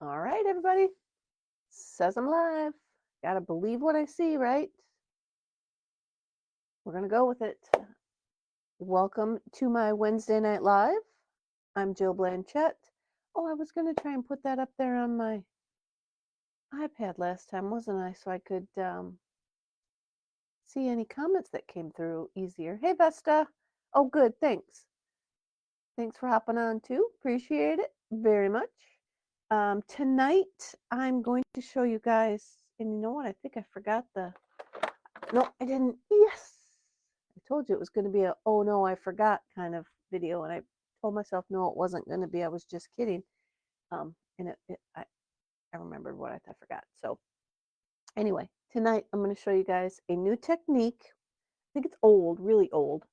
All right, everybody. Says I'm live. Gotta believe what I see, right? We're gonna go with it. Welcome to my Wednesday Night Live. I'm Jill Blanchette. Oh, I was gonna try and put that up there on my iPad last time, wasn't I? So I could see any comments that came through easier. Hey, Vesta. Oh, good. Thanks. Thanks for hopping on too. Appreciate it very much. Tonight, I'm going to show you guys, and you know what? I think I forgot no, I didn't. Yes. I told you it was going to be a, oh no, I forgot kind of video. And I told myself, no, it wasn't going to be. I was just kidding. I remembered what I forgot. So anyway, tonight I'm going to show you guys a new technique. I think it's old, really old.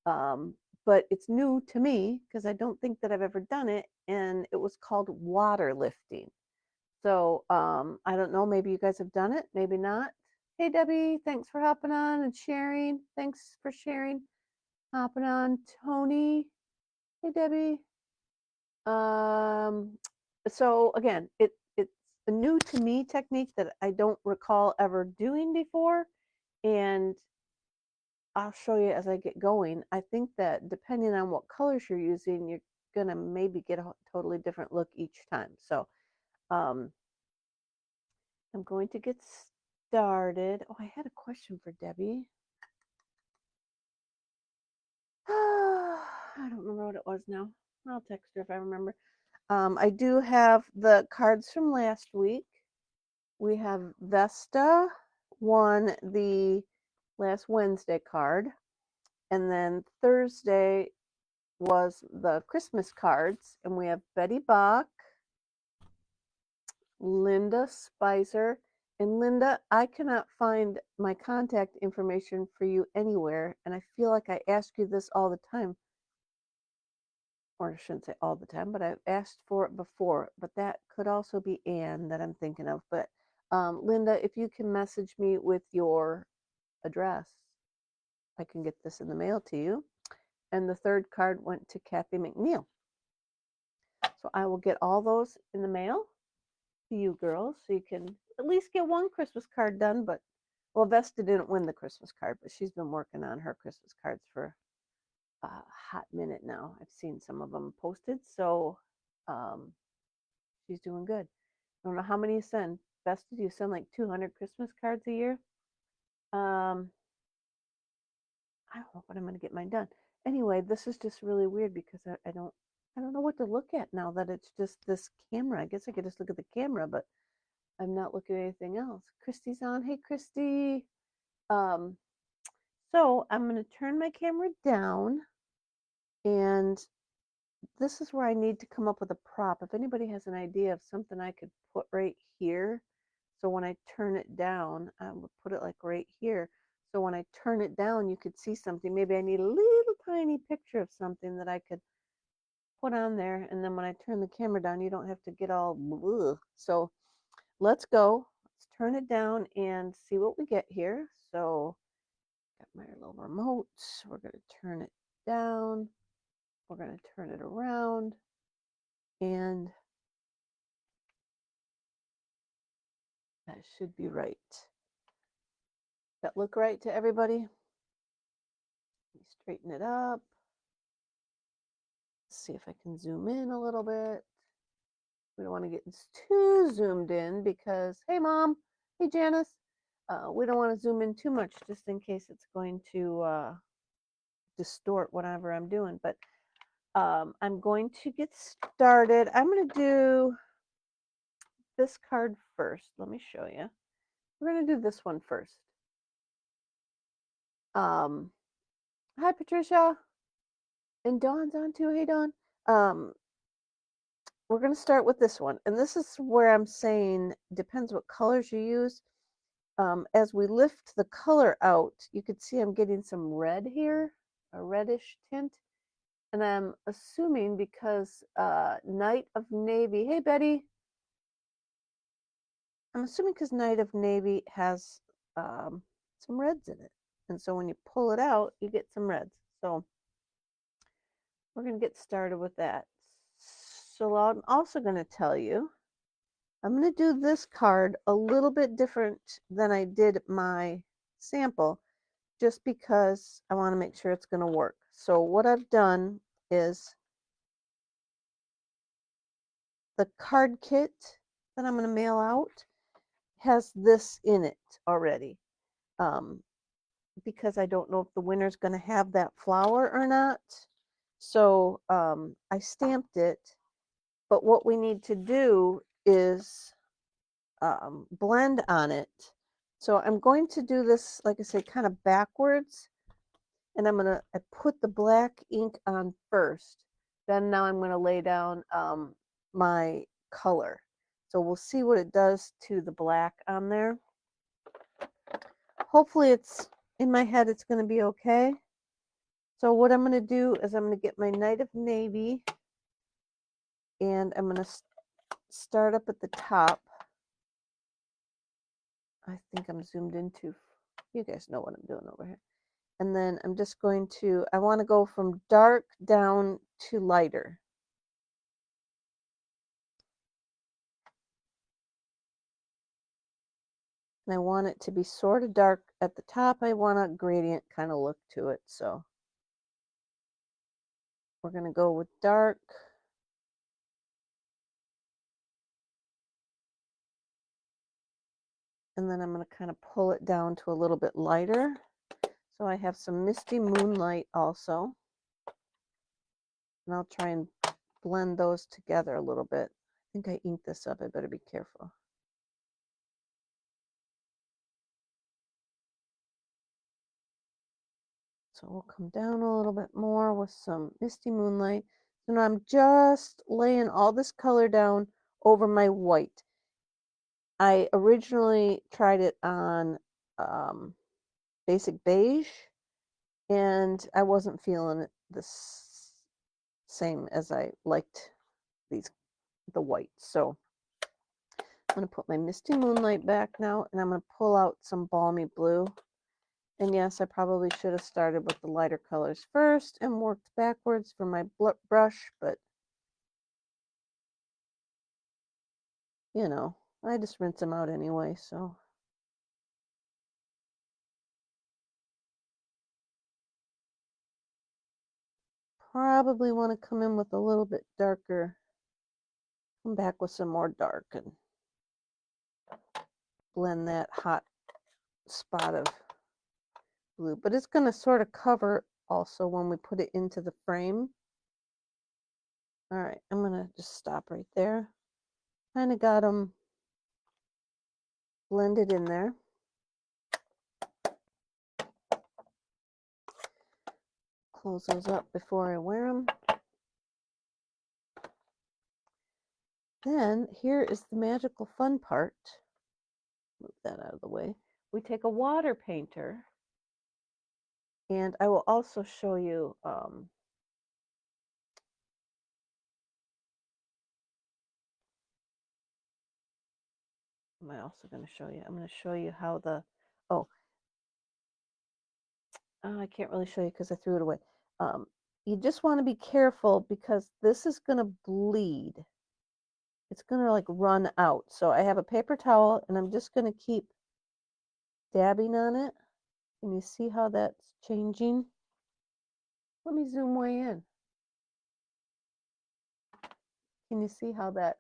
Um, but it's new to me because I don't think that I've ever done it. And it was called water lifting. So I don't know, maybe you guys have done it, maybe not. Hey Debbie, thanks for hopping on and sharing. Thanks for sharing. Hopping on, Tony. Hey Debbie. Um, so again, it's a new to me technique that I don't recall ever doing before, and I'll show you as I get going. I think that depending on what colors you're using, you're gonna maybe get a totally different look each time. So um, I'm going to get started. Oh, I had a question for Debbie. I don't remember what it was now. I'll text her if I remember. I do have the cards from last week. We have Vesta won the last Wednesday card, and then Thursday was the Christmas cards, and we have Betty Bach, Linda Spicer. And Linda, I cannot find my contact information for you anywhere. And I feel like I ask you this all the time. Or I shouldn't say all the time, but I've asked for it before. But that could also be Anne that I'm thinking of. But Linda, if you can message me with your address, I can get this in the mail to you. And the third card went to Kathy McNeil. So I will get all those in the mail to you girls so you can at least get one Christmas card done. But well, Vesta didn't win the Christmas card, but she's been working on her Christmas cards for a hot minute now. I've seen some of them posted, so um, she's doing good. I don't know how many you send. Vesta, do you send like 200 Christmas cards a year? Um, I don't know when I'm going to get mine done. Anyway, this is just really weird because I don't know what to look at now that it's just this camera. I guess I could just look at the camera, but I'm not looking at anything else. Christy's on. Hey, Christy. Um, so I'm going to turn my camera down, and this is where I need to come up with a prop. If anybody has an idea of something I could put right here, so when I turn it down, I would put it like right here. So when I turn it down, you could see something. Maybe I need a little tiny picture of something that I could put on there. And then when I turn the camera down, you don't have to get all ugh. So let's go. Let's turn it down and see what we get here. So got my little remote. We're going to turn it down. We're going to turn it around. And that should be right. Does that look right to everybody? Let me straighten it up. See if I can zoom in a little bit. We don't want to get too zoomed in because, hey, Mom, hey, Janice, we don't want to zoom in too much just in case it's going to distort whatever I'm doing. But I'm going to get started. I'm going to do this card first. Let me show you. We're going to do this one first. Hi, Patricia. And Dawn's on too. Hey, Dawn. We're going to start with this one. And this is where I'm saying depends what colors you use. As we lift the color out, you could see I'm getting some red here, a reddish tint. And I'm assuming because Night of Navy, hey, Betty. I'm assuming because Night of Navy has some reds in it. And so when you pull it out, you get some reds. So we're going to get started with that. So I'm also going to tell you I'm going to do this card a little bit different than I did my sample, just because I want to make sure it's going to work. So what I've done is the card kit that I'm going to mail out has this in it already, um, because I don't know if the winner's going to have that flower or not. So I stamped it, but what we need to do is blend on it. So I'm going to do this, like I say, kind of backwards, and I put the black ink on first. Then now I'm gonna lay down my color. So we'll see what it does to the black on there. Hopefully it's, in my head, it's gonna be okay. So what I'm gonna do is I'm gonna get my Night of Navy, and I'm gonna start up at the top. I think I'm zoomed into, you guys know what I'm doing over here. And then I'm just going to, I want to go from dark down to lighter. And I want it to be sort of dark at the top. I want a gradient kind of look to it. So we're going to go with dark. And then I'm going to kind of pull it down to a little bit lighter. So I have some Misty Moonlight also. And I'll try and blend those together a little bit. I think I inked this up. I better be careful. So we'll come down a little bit more with some Misty Moonlight. So now I'm just laying all this color down over my white. I originally tried it on basic beige, and I wasn't feeling it the same as I liked the white. So I'm going to put my Misty Moonlight back now, and I'm going to pull out some Balmy Blue. And yes, I probably should have started with the lighter colors first and worked backwards for my brush, but you know, I just rinse them out anyway, so. Probably want to come in with a little bit darker, come back with some more dark and blend that hot spot of blue. But it's going to sort of cover also when we put it into the frame. All right, I'm going to just stop right there. Kind of got them blended in there. Close those up before I wear them. Then here is the magical fun part. Move that out of the way. We take a water painter, and I will also show you am I also going to show you? I'm going to show you how the, oh, I can't really show you because I threw it away. You just want to be careful because this is going to bleed. It's going to like run out. So I have a paper towel and I'm just going to keep dabbing on it. Can you see how that's changing? Let me zoom way in. Can you see how that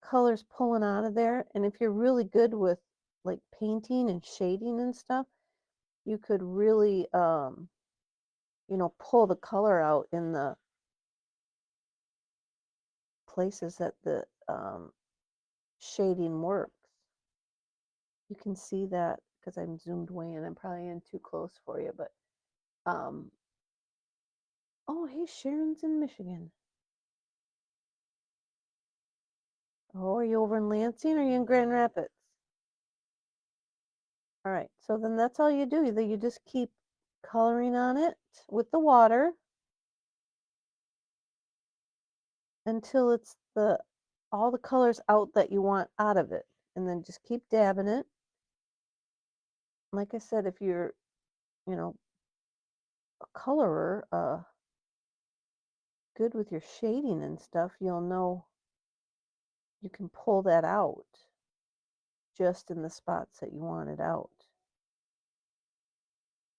color's pulling out of there? And if you're really good with like painting and shading and stuff, you could really, you know, pull the color out in the places that the shading works. You can see that because I'm zoomed way in. I'm probably in too close for you, but oh, hey, Sharon's in Michigan. Oh, are you over in Lansing or are you in Grand Rapids? All right, so then that's all you do. You just keep coloring on it with the water until it's all the colors out that you want out of it, and then just keep dabbing it. Like I said, if you're, you know, a colorer, good with your shading and stuff, you'll know you can pull that out just in the spots that you want it out.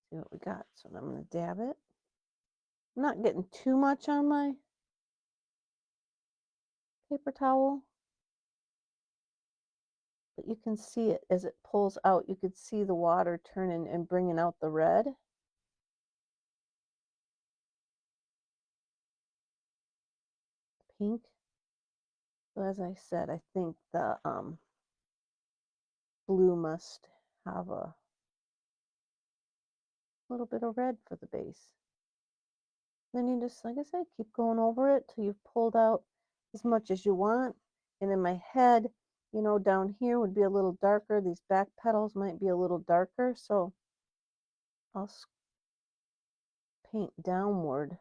See what we got. So I'm going to dab it. I'm not getting too much on my paper towel, but you can see it as it pulls out. You could see the water turning and bringing out the red. Pink. So as I said, I think the blue must have a little bit of red for the base. Then you just, like I said, keep going over it till you've pulled out as much as you want. And in my head, you know, down here would be a little darker. These back petals might be a little darker. So I'll paint downward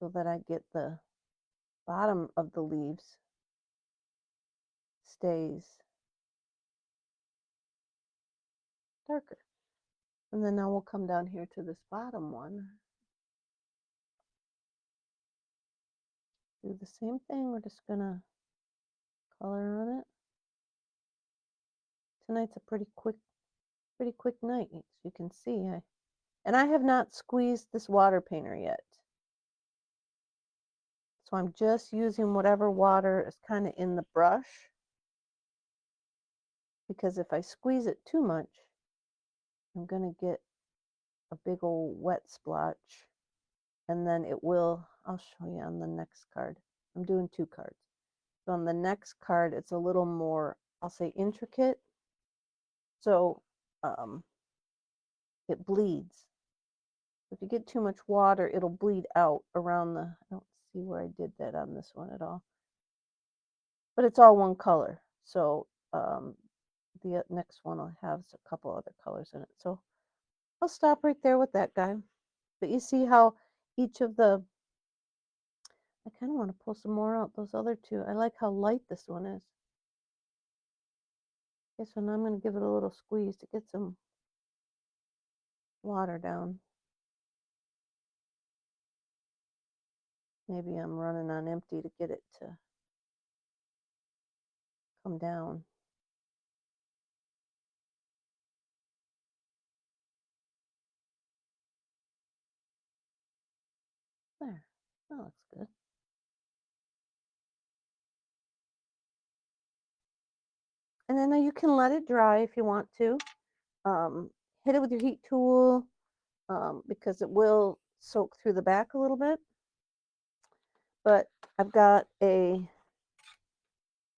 so that I get the bottom of the leaves stays darker. And then now we'll come down here to this bottom one. Do the same thing. We're just gonna color on it. Tonight's a pretty quick night, as you can see. And I have not squeezed this water painter yet. So I'm just using whatever water is kind of in the brush, because if I squeeze it too much, I'm going to get a big old wet splotch, and then it will, I'll show you on the next card. I'm doing 2 cards. So on the next card, it's a little more, I'll say, intricate. So it bleeds. If you get too much water, it'll bleed out around the, I don't see where I did that on this one at all. But it's all one color. So the next one will have a couple other colors in it. So I'll stop right there with that guy. But you see how each of the, I kind of want to pull some more out, those other 2. I like how light this one is. Okay, so now I'm going to give it a little squeeze to get some water down. Maybe I'm running on empty to get it to come down. There, that looks good. And then you can let it dry if you want to. Hit it with your heat tool because it will soak through the back a little bit. But I've got a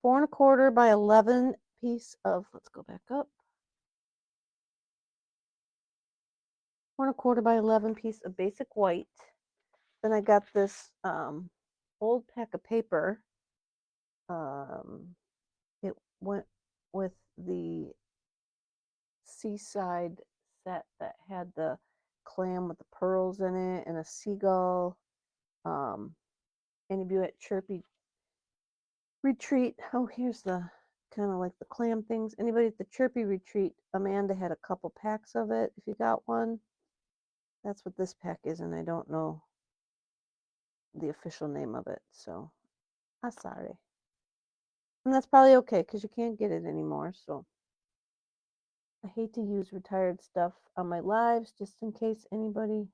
4 1/4 by 11 piece of, let's go back up. 4 1/4 by 11 piece of basic white. Then I got this old pack of paper. It went with the seaside set that had the clam with the pearls in it and a seagull. Any of you at Chirpy Retreat, oh, here's the kind of like the clam things. Anybody at the Chirpy Retreat, Amanda had a couple packs of it. If you got one, that's what this pack is, and I don't know the official name of it, so I'm sorry. And that's probably okay because you can't get it anymore. So I hate to use retired stuff on my lives just in case anybody.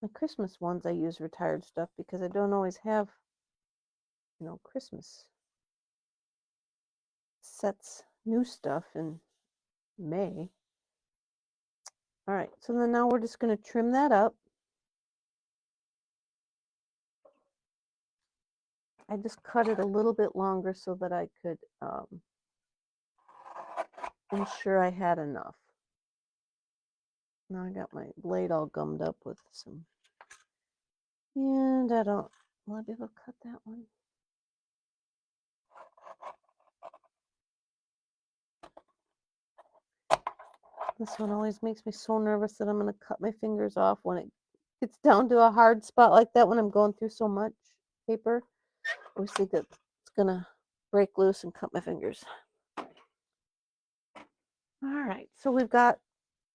My Christmas ones, I use retired stuff because I don't always have, you know, Christmas sets, new stuff in May. All right, so then now we're just going to trim that up. I just cut it a little bit longer so that I could ensure I had enough. Now I got my blade all gummed up with some, and I don't, will I be able to cut that one? This one always makes me so nervous that I'm going to cut my fingers off when it gets down to a hard spot like that when I'm going through so much paper. I always think that it's going to break loose and cut my fingers. All right, so we've got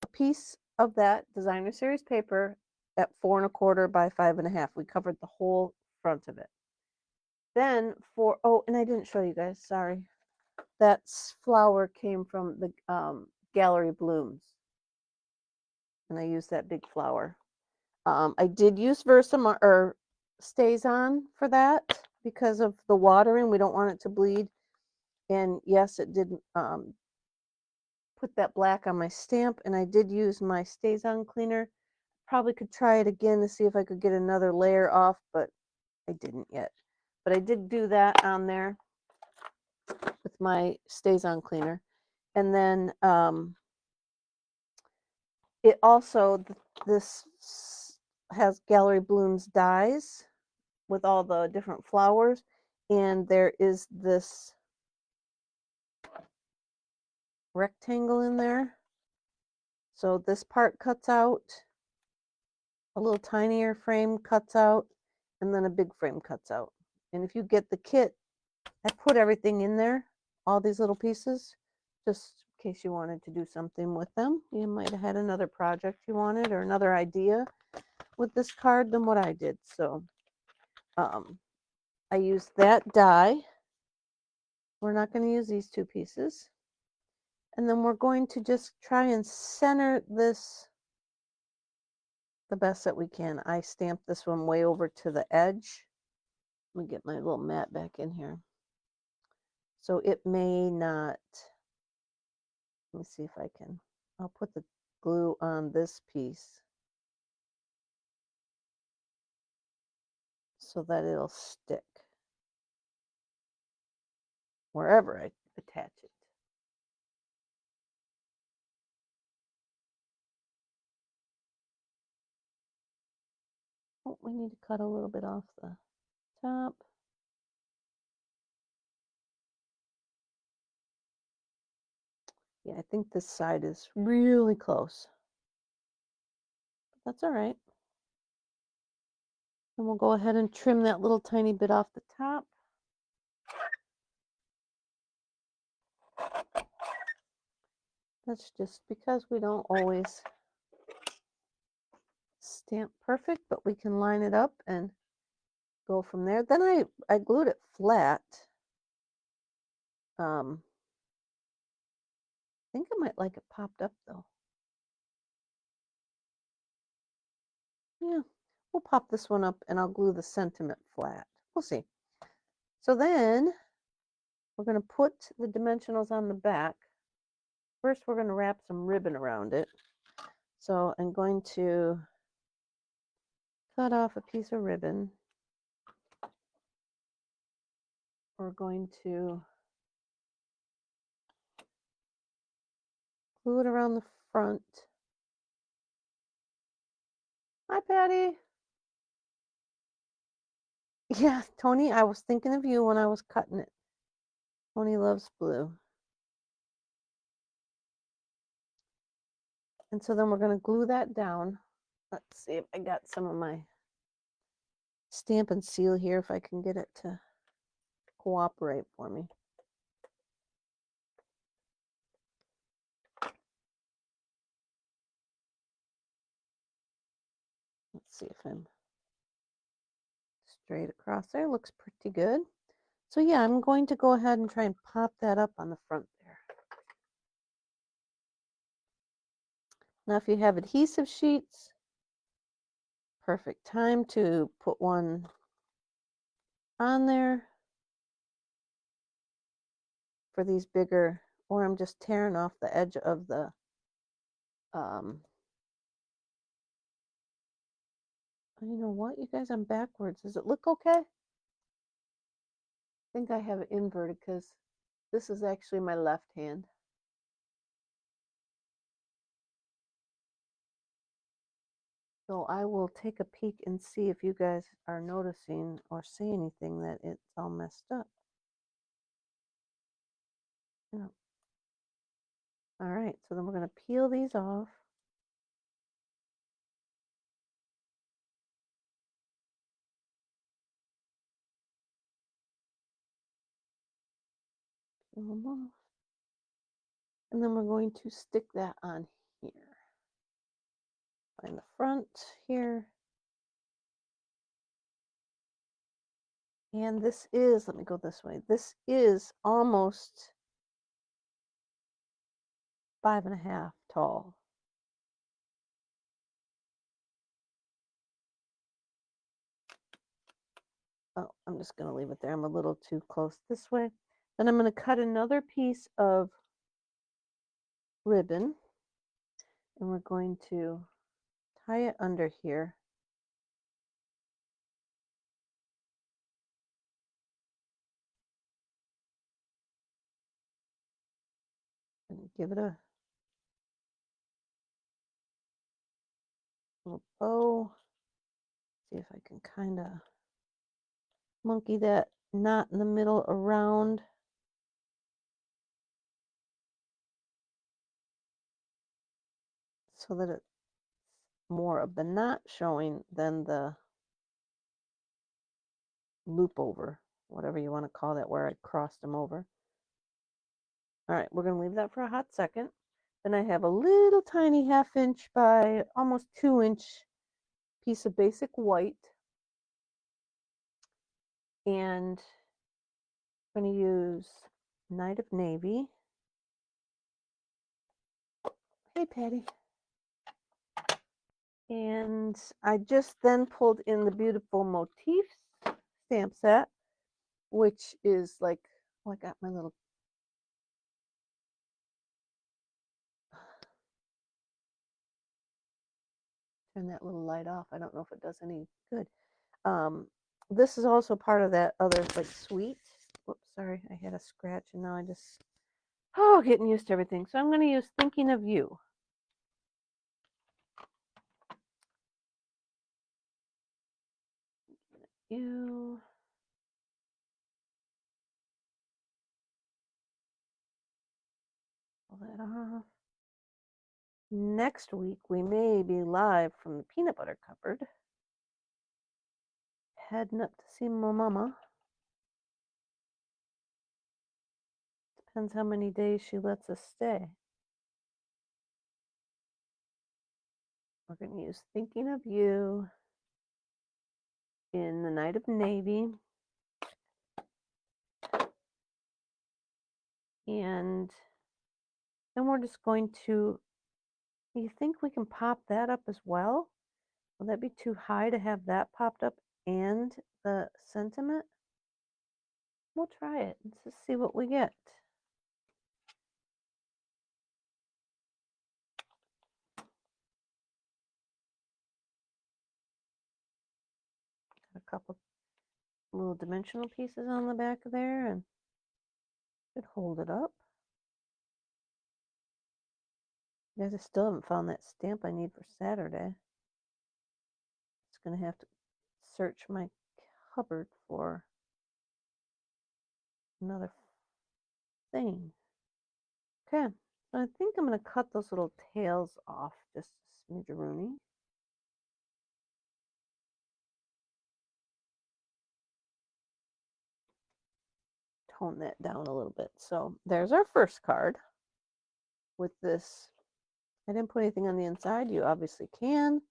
a piece of that designer series paper at 4 1/4 by 5 1/2. We covered the whole front of it. Then oh, and I didn't show you guys, sorry. That flower came from the Gallery Blooms. And I used that big flower. I did use Versamar or Stays On for that because of the watering. We don't want it to bleed. And yes, it did put that black on my stamp, and I did use my Stays On cleaner. Probably could try it again to see if I could get another layer off, but I didn't yet. But I did do that on there with my Stays On cleaner. And then it also, this has Gallery Blooms dyes with all the different flowers, and there is this rectangle in there. So this part cuts out, a little tinier frame cuts out, and then a big frame cuts out. And if you get the kit, I put everything in there, all these little pieces, just in case you wanted to do something with them. You might have had another project you wanted or another idea with this card than what I did. So I used that die. We're not going to use these two pieces. And then we're going to just try and center this the best that we can. I stamped this one way over to the edge. Let me get my little mat back in here. So it may not, let me see if I can, I'll put the glue on this piece so that it'll stick wherever I attach it. Oh, we need to cut a little bit off the top. Yeah, I think this side is really close. But that's all right. And we'll go ahead and trim that little tiny bit off the top. That's just because we don't always stamp perfect, but we can line it up and go from there. Then I glued it flat. I think I might like it popped up though. Yeah, we'll pop this one up and I'll glue the sentiment flat. We'll see. So then we're going to put the dimensionals on the back. First, we're going to wrap some ribbon around it. So I'm going to cut off a piece of ribbon. We're going to glue it around the front. Hi, Patty. Yeah, Tony, I was thinking of you when I was cutting it. Tony loves blue. And so then we're going to glue that down. Let's see if I got some of my stamp and seal here, if I can get it to cooperate for me. Let's see if I'm straight across there. Looks pretty good. So yeah, I'm going to go ahead and try and pop that up on the front there. Now, if you have adhesive sheets, perfect time to put one on there for these bigger, or I'm just tearing off the edge of the you know what, you guys, I'm backwards. Does it look okay? I think I have it inverted because this is actually my left hand. So I will take a peek and see if you guys are noticing or see anything that it's all messed up. Yeah. All right, so then we're going to peel these off. Peel them off. And then we're going to stick that on here. Find the front here. And this is, let me go this way. This is almost 5.5 tall. Oh, I'm just going to leave it there. I'm a little too close this way. Then I'm going to cut another piece of ribbon and we're going to tie it under here. And give it a little bow. See if I can kind of monkey that knot in the middle around. So that it's more of the knot showing than the loop over, whatever you want to call that, where I crossed them over. All right, we're going to leave that for a hot second. Then I have a little tiny 1/2 inch by almost 2 inch piece of basic white. And I'm going to use Night of Navy. Hey, Patty. And I just then pulled in the Beautiful Motifs stamp set, which is like, oh, I got my little turn that little light off. I don't know if it does any good. This is also part of that other like suite. Whoops, sorry, I had a scratch and now I just, oh, getting used to everything. So I'm going to use Thinking of You. You. Pull that off. Next week, we may be live from the peanut butter cupboard. Heading up to see my mama. Depends how many days she lets us stay. We're going to use Thinking of You in the Night of Navy. And then we're just going to, you think we can pop that up as well? Will that be too high to have that popped up and the sentiment? We'll try it. Let's just see what we get. Got a couple little dimensional pieces on the back of there and could hold it up. Guys, I still haven't found that stamp I need for Saturday. Just gonna have to search my cupboard for another thing. Okay, so I think I'm gonna cut those little tails off just a smidgeroony. Tone that down a little bit. So there's our first card with this. I didn't put anything on the inside. You obviously can.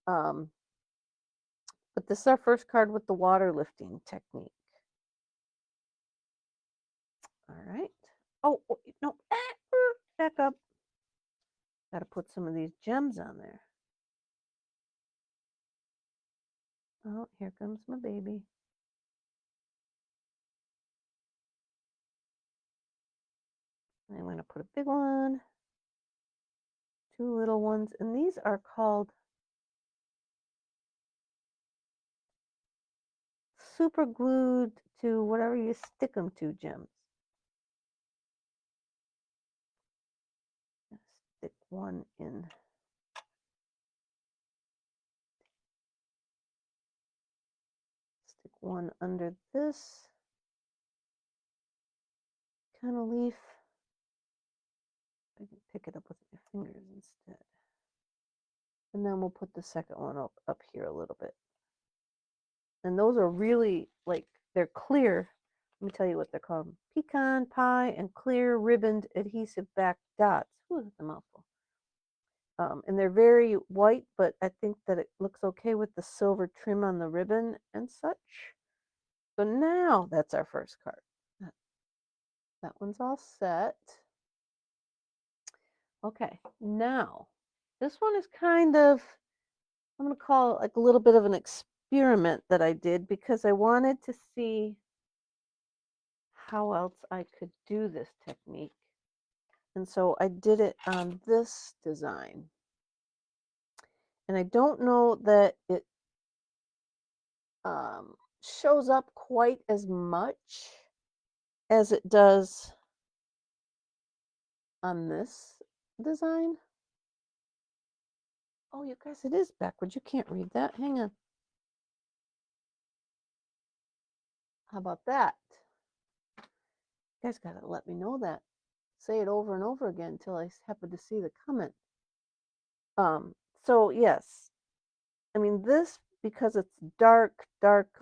But this is our first card with the water lifting technique. All right. Oh, no. Back up. Got to put some of these gems on there. Oh, here comes my baby. I'm going to put a big one, 2 little ones, and these are called super glued to whatever you stick them to gems. Stick one in. Stick one under this kind of leaf. I can pick it up with my fingers instead. And then we'll put the second one up here a little bit. And those are really like, they're clear. Let me tell you what they're called. Pecan pie and clear ribboned adhesive back dots. Ooh, that's a mouthful. And they're very white, but I think that it looks okay with the silver trim on the ribbon and such. So now that's our first card. That one's all set. Okay, now this one is kind of, I'm going to call it like a little bit of an experiment that I did because I wanted to see how else I could do this technique. And so I did it on this design. And I don't know that it shows up quite as much as it does on this design. Oh, you guys, it is backwards. You can't read that. Hang on. How about that? You guys got to let me know that. Say it over and over again until I happen to see the comment. So yes, I mean this, because it's dark,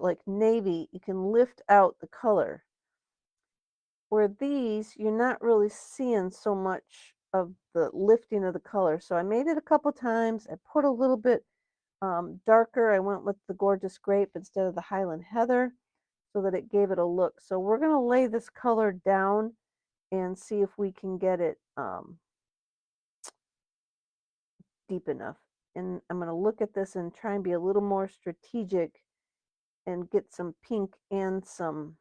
like navy, you can lift out the color. Where these, you're not really seeing so much of the lifting of the color. So I made it a couple times. I put a little bit darker. I went with the Gorgeous Grape instead of the Highland Heather so that it gave it a look. So we're going to lay this color down and see if we can get it deep enough. And I'm going to look at this and try and be a little more strategic and get some pink and some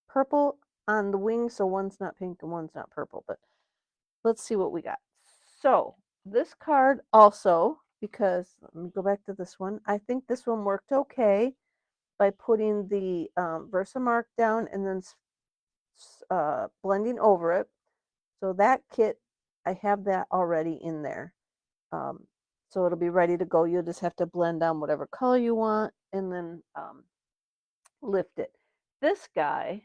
purple on the wings. So one's not pink and one's not purple, but let's see what we got. So this card also, because let me go back to this one. I think this one worked okay by putting the Versamark down and then blending over it. So that kit, I have that already in there. So it'll be ready to go. You'll just have to blend down whatever color you want and then lift it. This guy,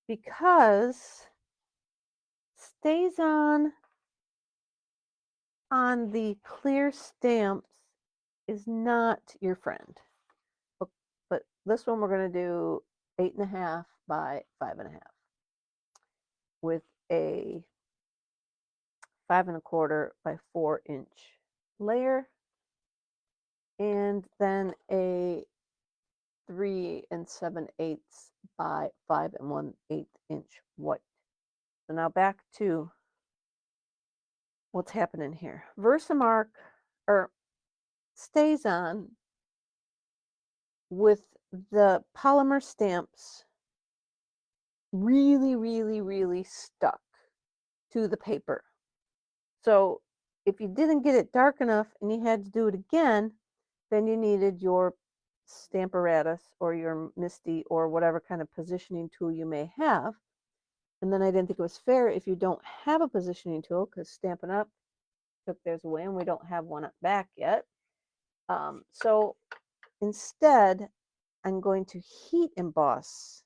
because stays on the clear stamps, is not your friend. But this one we're going to do 8.5 by 5.5 with a 5.25 by 4-inch layer, and then a 3 7/8 by 5 1/8 inch white. So now back to what's happening here. Versamark or stays on with the polymer stamps really stuck to the paper. So if you didn't get it dark enough and you had to do it again, then you needed your Stamparatus or your Misty or whatever kind of positioning tool you may have. And then I didn't think it was fair if you don't have a positioning tool, because Stampin' Up! Took theirs away and we don't have one back yet. So instead, I'm going to heat emboss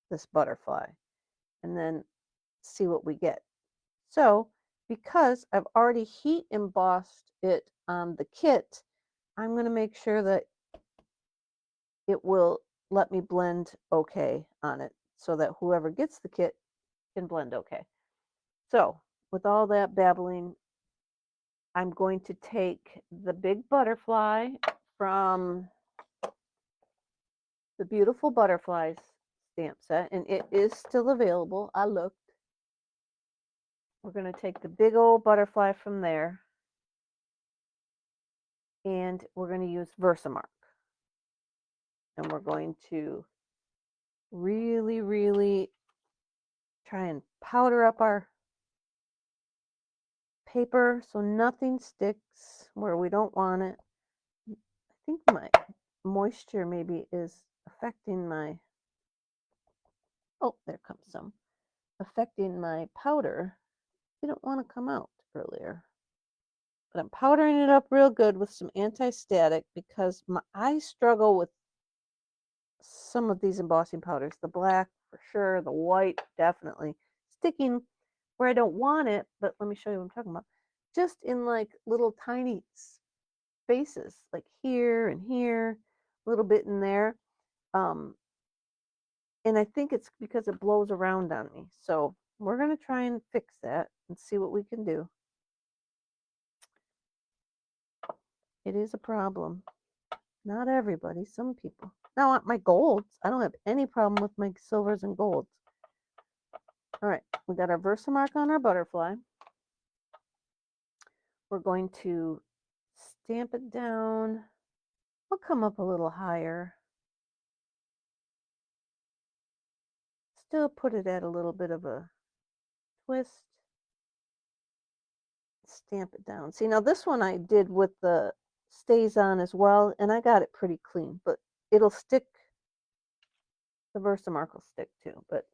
this butterfly and then see what we get. So because I've already heat embossed it on the kit, I'm going to make sure that it will let me blend okay on it so that whoever gets the kit can blend okay. So with all that babbling, I'm going to take the big butterfly from the Beautiful Butterflies stamp set, and it is still available. I looked. We're going to take the big old butterfly from there, and we're going to use Versamark. And we're going to really try and powder up our paper so nothing sticks where we don't want it. I think my moisture maybe is affecting my, oh, there comes some, affecting my powder. Didn't want to come out earlier. But I'm powdering it up real good with some anti-static because I struggle with some of these embossing powders. The black for sure, the white definitely. Sticking where I don't want it, but let me show you what I'm talking about. Just in like little tiny spaces, like here and here, a little bit in there. And I think it's because it blows around on me. So we're going to try and fix that and see what we can do. It is a problem. Not everybody, some people. Now my golds, I don't have any problem with my silvers and golds. All right, we got our Versamark on our butterfly. We're going to stamp it down. I'll come up a little higher. Still put it at a little bit of a twist. Stamp it down. See, now this one I did with the stays on as well, and I got it pretty clean, but it'll stick. The Versamark will stick too, but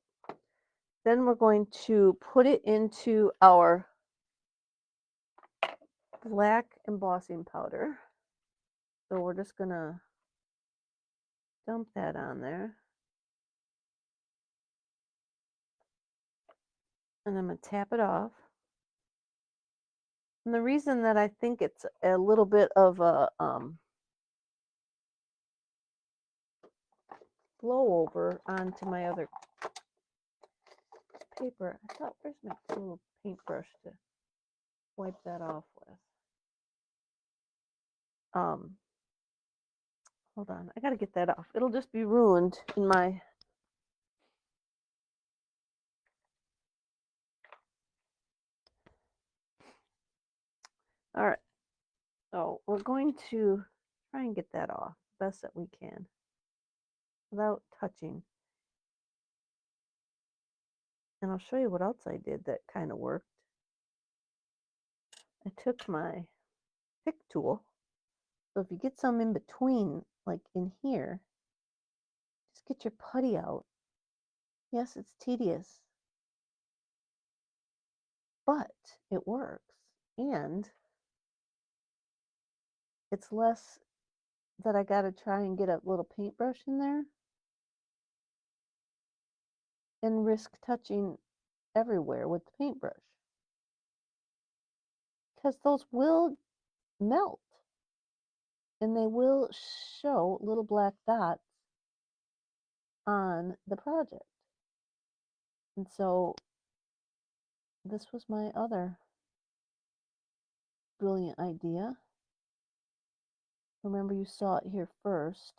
then we're going to put it into our black embossing powder. So we're just gonna dump that on there. And I'm gonna tap it off. And the reason that I think it's a little bit of a blow over onto my other paper. I thought, where's my little paintbrush to wipe that off with? Hold on, I gotta get that off. It'll just be ruined in my. All right, so we're going to try and get that off best that we can without touching. And I'll show you what else I did that kind of worked. I took my pick tool. So if you get some in between, like in here, just get your putty out. Yes, it's tedious, but it works. And it's less that I got to try and get a little paintbrush in there and risk touching everywhere with the paintbrush. Because those will melt and they will show little black dots on the project. And so this was my other brilliant idea. Remember, you saw it here first.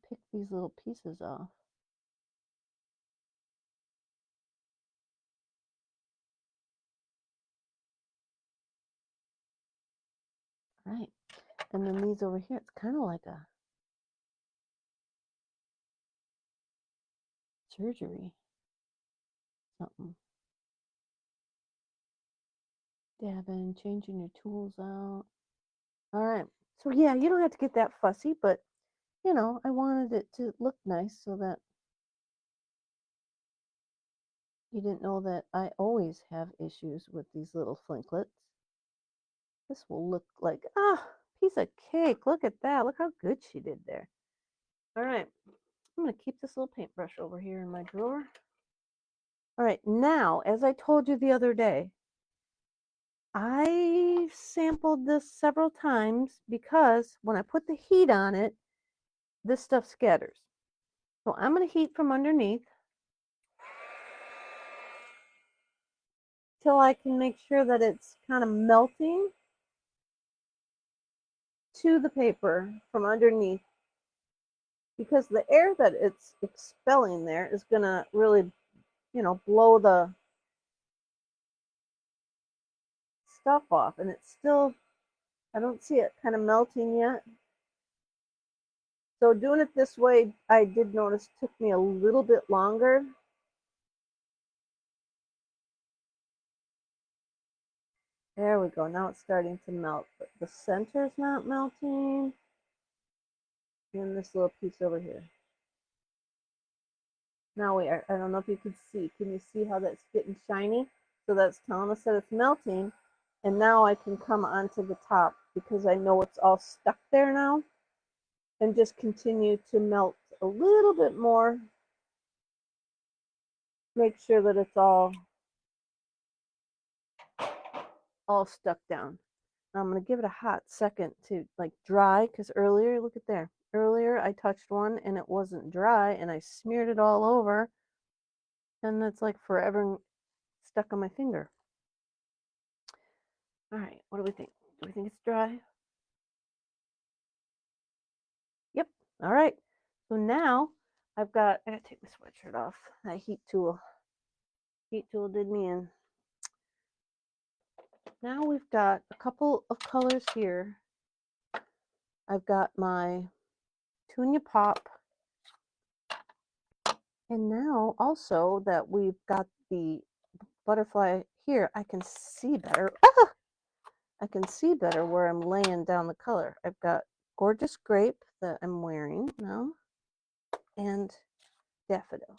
Pick these little pieces off. Right. And then these over here, it's kind of like a surgery. Something. Dabbing, changing your tools out. All right. So yeah, you don't have to get that fussy, but you know, I wanted it to look nice so that you didn't know that I always have issues with these little flinklets. This will look like, piece of cake. Look at that. Look how good she did there. All right. I'm going to keep this little paintbrush over here in my drawer. All right. Now, as I told you the other day, I sampled this several times because when I put the heat on it, this stuff scatters. So I'm going to heat from underneath till I can make sure that it's kind of melting to the paper from underneath, because the air that it's expelling there is going to really, blow the stuff off. And it's still, I don't see it kind of melting yet. So doing it this way, I did notice, took me a little bit longer. There we go. Now it's starting to melt, but the center's not melting. And this little piece over here. Now we are, I don't know if you can see. Can you see how that's getting shiny? So that's telling us that it's melting. And now I can come onto the top because I know it's all stuck there now. And just continue to melt a little bit more. Make sure that it's all stuck down. I'm going to give it a hot second to like dry, because earlier, look at there. Earlier I touched one and it wasn't dry and I smeared it all over, and it's like forever stuck on my finger. All right, what do we think? Do we think it's dry? All right. So now I gotta take my sweatshirt off. That heat tool did me in. Now we've got a couple of colors here. I've got my Tunia Pop. And now also that we've got the butterfly here, I can see better. Ah! I can see better where I'm laying down the color. I've got Gorgeous Grape that I'm wearing now and Daffodil.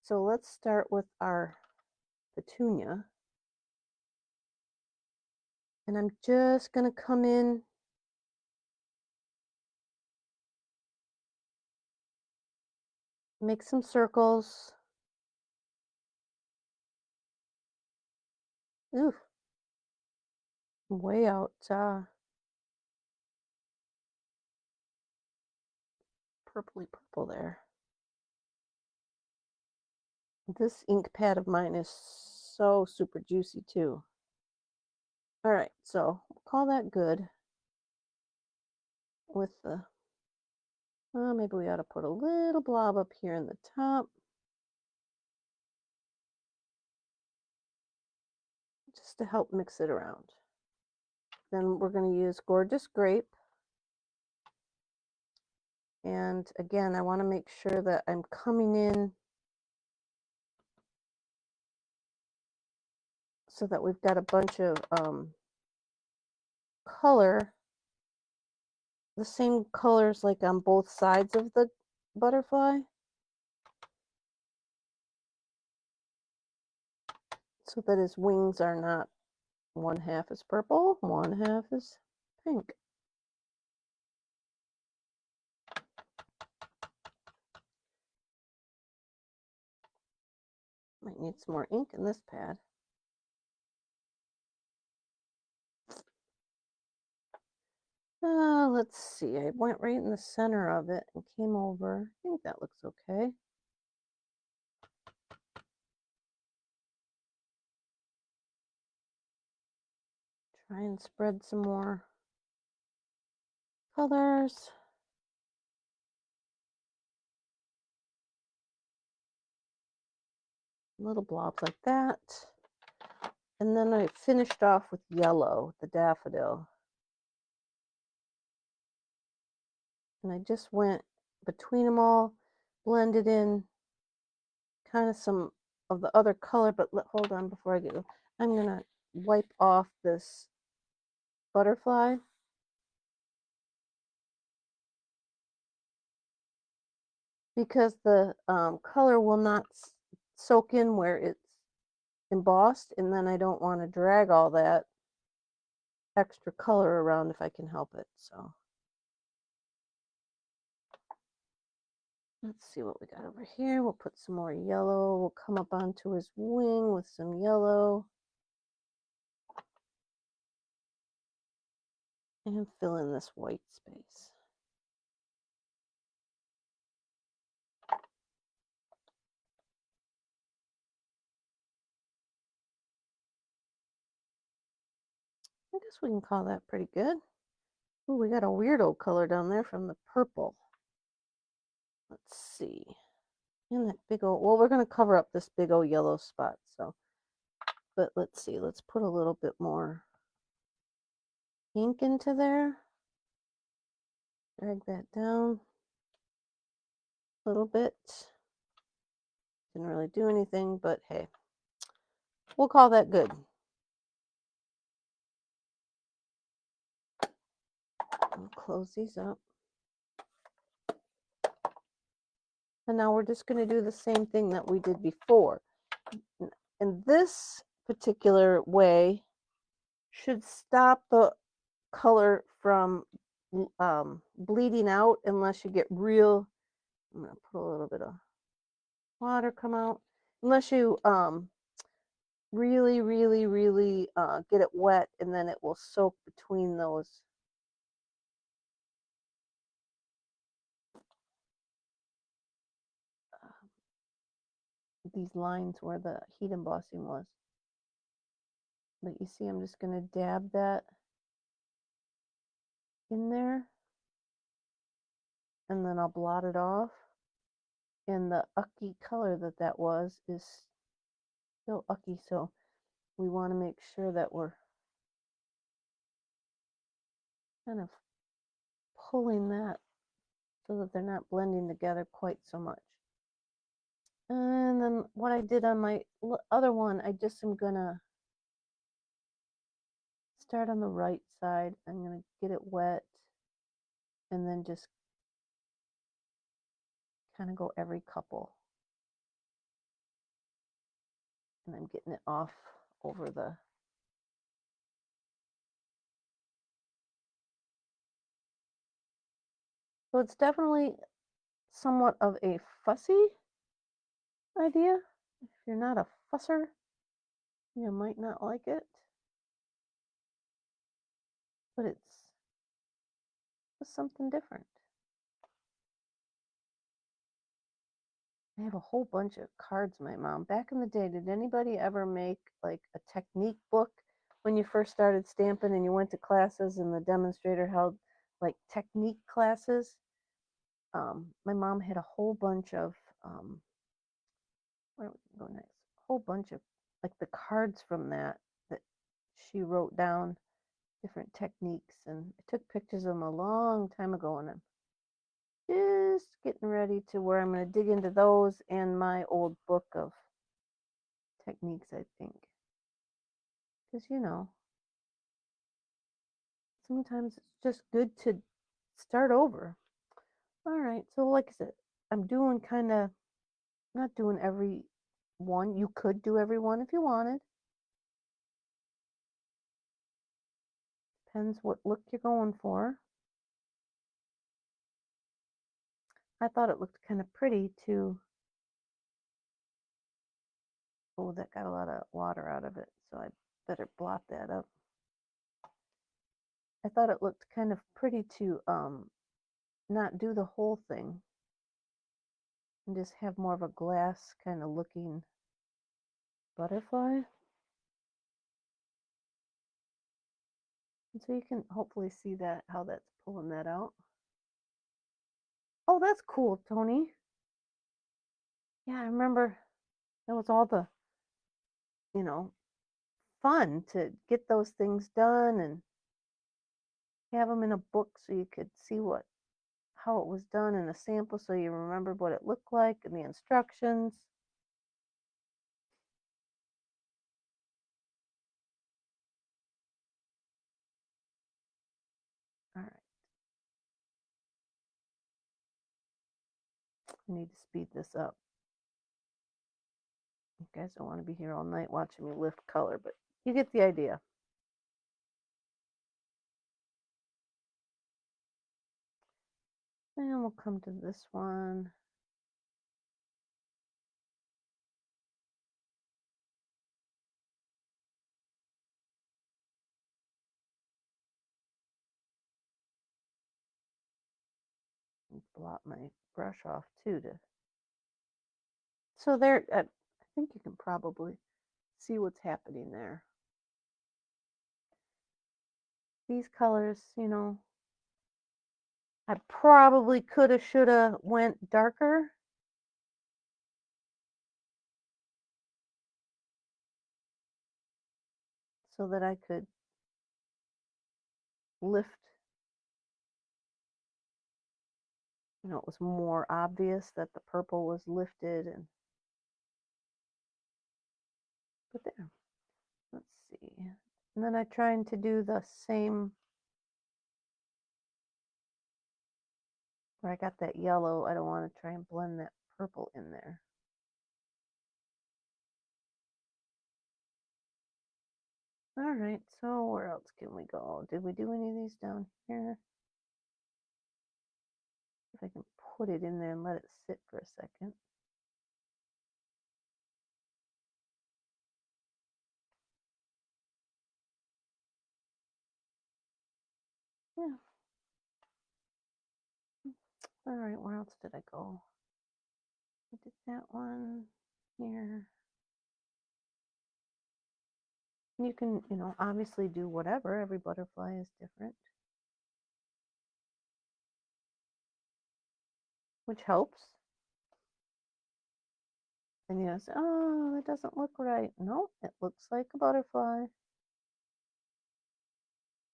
So let's start with our Petunia. And I'm just going to come in make some circles. Ooh, way out purpley purple there. This ink pad of mine is so super juicy too. All right, so we'll call that good with the, maybe we ought to put a little blob up here in the top. Just to help mix it around. Then we're going to use Gorgeous Grape. And again, I want to make sure that I'm coming in so that we've got a bunch of color, the same colors like on both sides of the butterfly. So that his wings are not one half is purple, one half is pink. Might need some more ink in this pad. Let's see. I went right in the center of it and came over. I think that looks okay. Try and spread some more colors. Little blobs like that. And then I finished off with yellow, the daffodil. And I just went between them all, blended in kind of some of the other color, but hold on before I get, I'm gonna wipe off this butterfly. Because the color will not soak in where it's embossed, and then I don't want to drag all that extra color around if I can help it. So let's see what we got over here. We'll put some more yellow. We'll come up onto his wing with some yellow and fill in this white space. I guess we can call that pretty good. Ooh, we got a weird old color down there from the purple. Let's see. And that big old, well, we're going to cover up this big old yellow spot. So, but let's see, let's put a little bit more ink into there. Drag that down a little bit. Didn't really do anything, but hey, we'll call that good. I'll close these up. And now we're just going to do the same thing that we did before. And this particular way should stop the color from bleeding out unless you get real, I'm going to put a little bit of water come out, unless you really get it wet, and then it will soak between those these lines where the heat embossing was. But you see, I'm just going to dab that in there. and then I'll blot it off. And the ucky color that was is still ucky, so we want to make sure that we're kind of pulling that so that they're not blending together quite so much. And then what I did on my other one, I just am gonna start on the right side. I'm gonna get it wet and then just kind of go every couple. And I'm getting it off over the. So it's definitely somewhat of a fussy idea. If you're not a fusser, you might not like it. But it's just something different. I have a whole bunch of cards, my mom. Back in the day, did anybody ever make like a technique book when you first started stamping and you went to classes and the demonstrator held like technique classes? My mom had a whole bunch of, where we can go next? A whole bunch of like the cards from that she wrote down different techniques, and I took pictures of them a long time ago, and I'm just getting ready to where I'm going to dig into those and my old book of techniques, I think. Because, sometimes it's just good to start over. All right. So, like I said, I'm doing kind of not doing every one. You could do every one if you wanted. Depends what look you're going for. I thought it looked kind of pretty too. Oh, that got a lot of water out of it, so I better blot that up. I thought it looked kind of pretty to not do the whole thing and just have more of a glass kind of looking butterfly. And so you can hopefully see that, how that's pulling that out. Oh, that's cool, Tony. Yeah, I remember that was all the, you know, fun to get those things done and have them in a book so you could see how it was done in a sample so you remembered what it looked like and the instructions. All right, I need to speed this up. You guys don't want to be here all night watching me lift color, but you get the idea. And we'll come to this one. Blot my brush off too to. So there, I think you can probably see what's happening there. These colors, I probably coulda, shoulda went darker. So that I could lift, it was more obvious that the purple was lifted. But there, let's see. And then I'm trying to do the same where I got that yellow. I don't want to try and blend that purple in there. All right, so where else can we go? Did we do any of these down here? If I can put it in there and let it sit for a second. Yeah. All right, where else did I go? I did that one here. You can, obviously do whatever. Every butterfly is different. which helps. And you say, oh, that doesn't look right. No, it looks like a butterfly.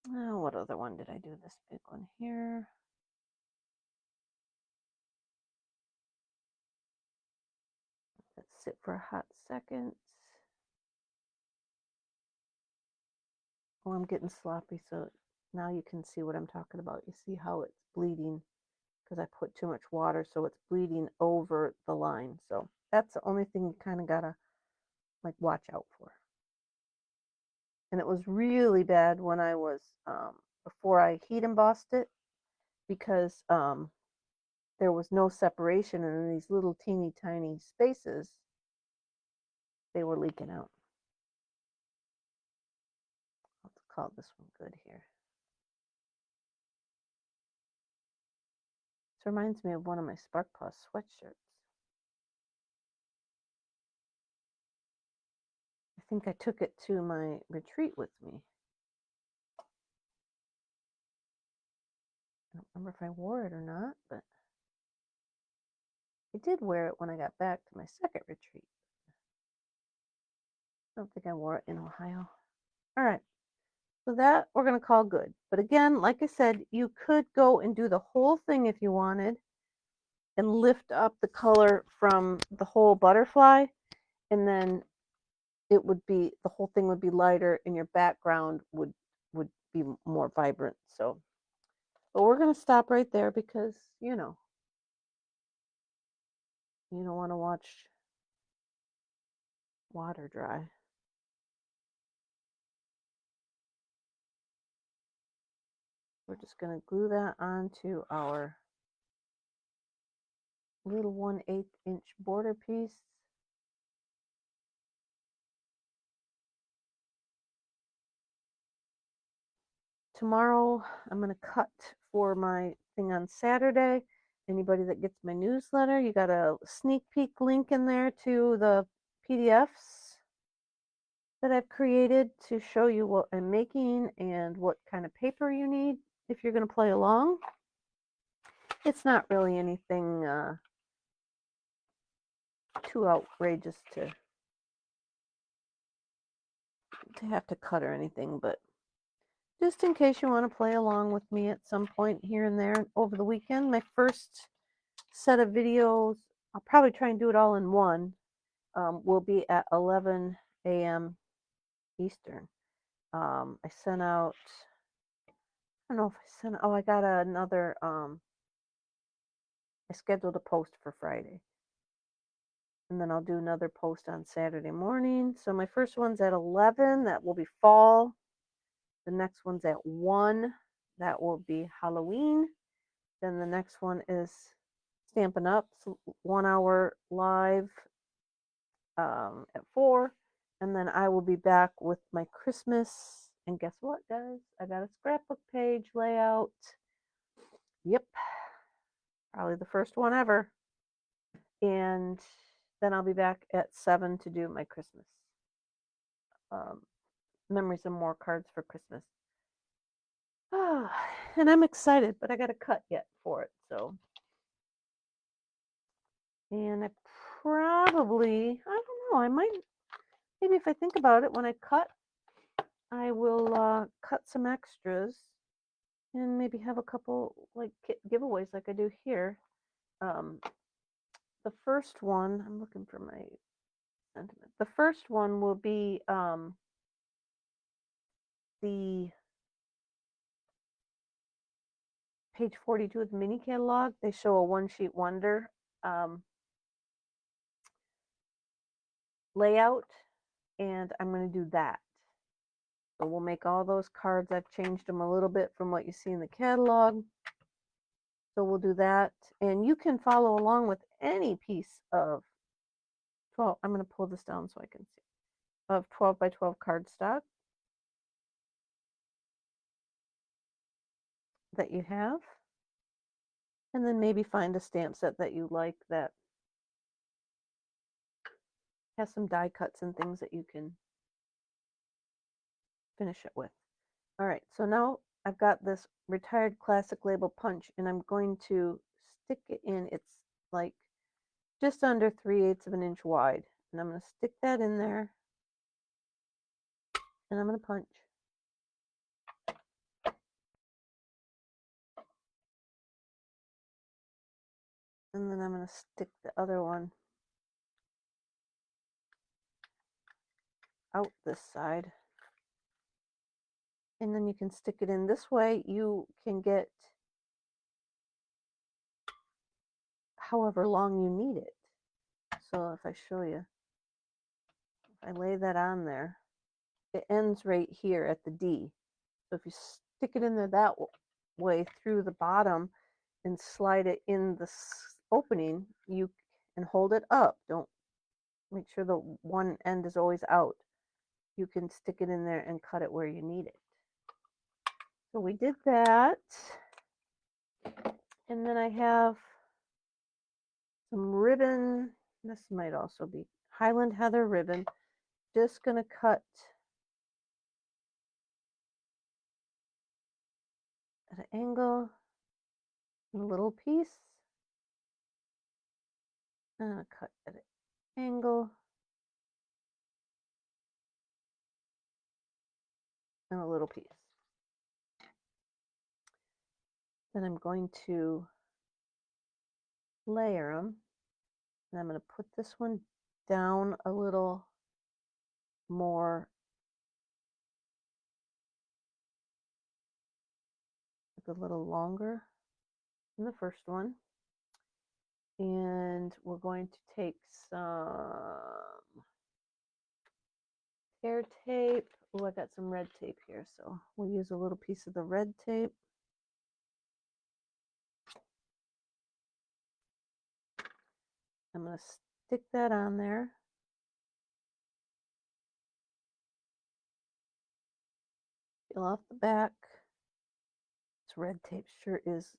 Oh, what other one did I do? This big one here. Let's sit for a hot second. Oh, I'm getting sloppy, so now you can see what I'm talking about. You see how it's bleeding because I put too much water, so it's bleeding over the line. So that's the only thing you kind of gotta like watch out for. And it was really bad when I was before I heat embossed it because there was no separation, and in these little teeny tiny spaces they were leaking out. Let's call this one good here. This reminds me of one of my Spark Plus sweatshirts. I think I took it to my retreat with me. I don't remember if I wore it or not, but I did wear it when I got back to my second retreat. I don't think I wore it in Ohio. All right, so that we're going to call good. But again, like I said, you could go and do the whole thing if you wanted and lift up the color from the whole butterfly, and then it would be, the whole thing would be lighter and your background would be more vibrant. So, but we're going to stop right there because, you know, you don't want to watch water dry. We're just going to glue that onto our little 1/8 inch border piece. Tomorrow I'm going to cut for my thing on Saturday. Anybody that gets my newsletter, you got a sneak peek link in there to the PDFs that I've created to show you what I'm making and what kind of paper you need if you're going to play along. It's not really anything too outrageous to have to cut or anything, but just in case you want to play along with me at some point here and there over the weekend. My first set of videos, I'll probably try and do it all in one, will be at 11 a.m. Eastern. I sent out, I don't know if I sent, oh, I got another, I scheduled a post for Friday. And then I'll do another post on Saturday morning. So my first one's at 11, that will be fall. The next one's at 1, that will be Halloween. Then the next one is Stampin' Up, 1 hour live at 4. And then I will be back with my Christmas. And guess what, guys? I got a scrapbook page layout. Yep, probably the first one ever. And then I'll be back at 7 to do my Christmas memories and more cards for Christmas. And I'm excited, but I got to cut yet for it. So, and I probably, I don't know, I might, maybe if I think about it, when I cut, I will cut some extras and maybe have a couple like giveaways like I do here. The first one, I'm looking for my sentiment. The first one will be the page 42 of the mini catalog. They show a one sheet wonder layout, and I'm going to do that. So we'll make all those cards. I've changed them a little bit from what you see in the catalog. So we'll do that. And you can follow along with any piece of 12. I'm going to pull this down so I can see. Of 12 by 12 cardstock that you have. And then maybe find a stamp set that you like that has some die cuts and things that you can finish it with. All right, so now I've got this retired classic label punch, and I'm going to stick it in. It's like just under 3/8 of an inch wide. And I'm going to stick that in there and I'm going to punch. And then I'm going to stick the other one out this side. And then you can stick it in this way. You can get however long you need it. So if I show you, if I lay that on there, it ends right here at the D. So if you stick it in there that way through the bottom and slide it in the opening, you and hold it up. Don't make sure the one end is always out. You can stick it in there and cut it where you need it. So we did that. And then I have some ribbon. This might also be Highland Heather ribbon. Just going to cut at an angle, a little piece. I'm going to cut at an angle and a little piece. Then I'm going to layer them. And I'm going to put this one down a little more, like a little longer than the first one. And we're going to take some tear tape. Oh, I got some red tape here, so we'll use a little piece of the red tape. I'm going to stick that on there. Peel off the back. This red tape sure is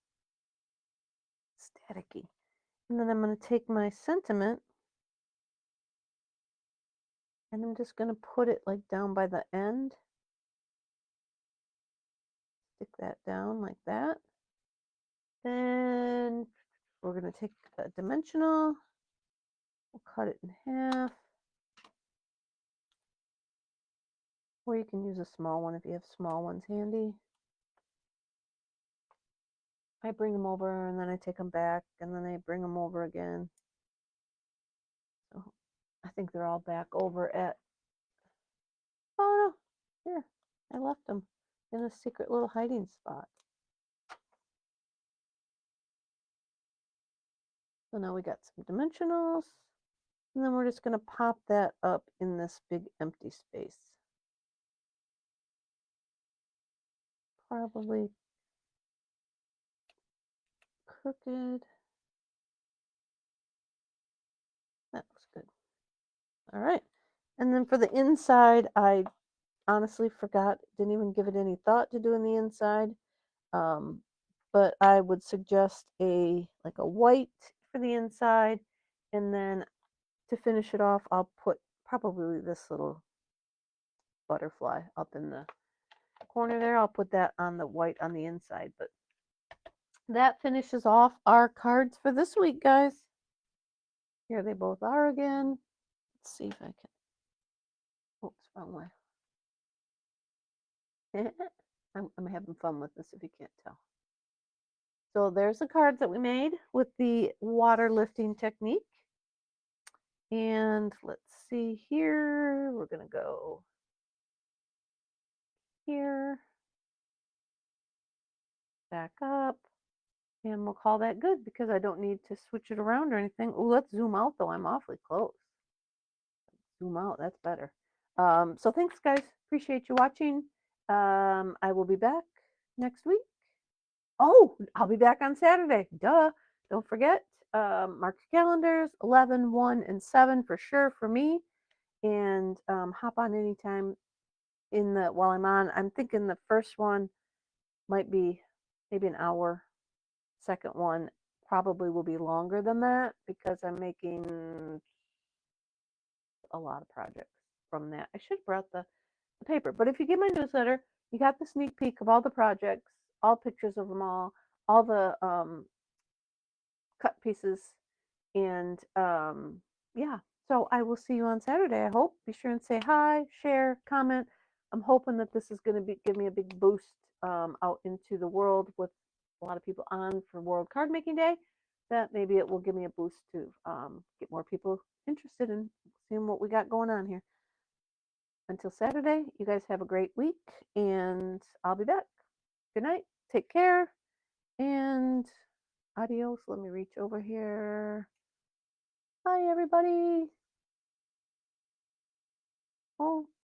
staticky. And then I'm going to take my sentiment and I'm just going to put it like down by the end. Stick that down like that. Then we're going to take a dimensional. We'll cut it in half. Or you can use a small one if you have small ones handy. I bring them over and then I take them back and then I bring them over again. So I think they're all back over at, oh no, here, I left them in a secret little hiding spot. So now we got some dimensionals and then we're just going to pop that up in this big empty space. Probably crooked. That looks good. All right. And then for the inside, I honestly forgot, didn't even give it any thought to doing the inside. But I would suggest a white for the inside. And then to finish it off, I'll put probably this little butterfly up in the corner there. I'll put that on the white on the inside. But that finishes off our cards for this week, guys. Here they both are again. Let's see if I can. Oops, wrong way. I'm having fun with this if you can't tell. So there's the cards that we made with the water lifting technique. And let's see here. We're going to go here, back up, and we'll call that good because I don't need to switch it around or anything. Oh, let's zoom out though. I'm awfully close. Zoom out. That's better. So thanks, guys. Appreciate you watching. I will be back next week. Oh, I'll be back on Saturday. Duh. Don't forget. Mark your calendars. 11, 1, and 7 for sure for me. And hop on anytime while I'm on. I'm thinking the first one might be maybe an hour. Second one probably will be longer than that because I'm making a lot of projects from that. I should have brought the paper, but if you get my newsletter, you got the sneak peek of all the projects, all pictures of them all the cut pieces, And yeah, so I will see you on Saturday. I hope. Be sure and say hi, share, comment. I'm hoping that this is going to be give me a big boost out into the world with a lot of people on for World Card Making Day. That maybe it will give me a boost to get more people interested in seeing what we got going on here. Until Saturday, you guys have a great week, and I'll be back. Good night. Take care, and adios. Let me reach over here. Bye, everybody. Oh.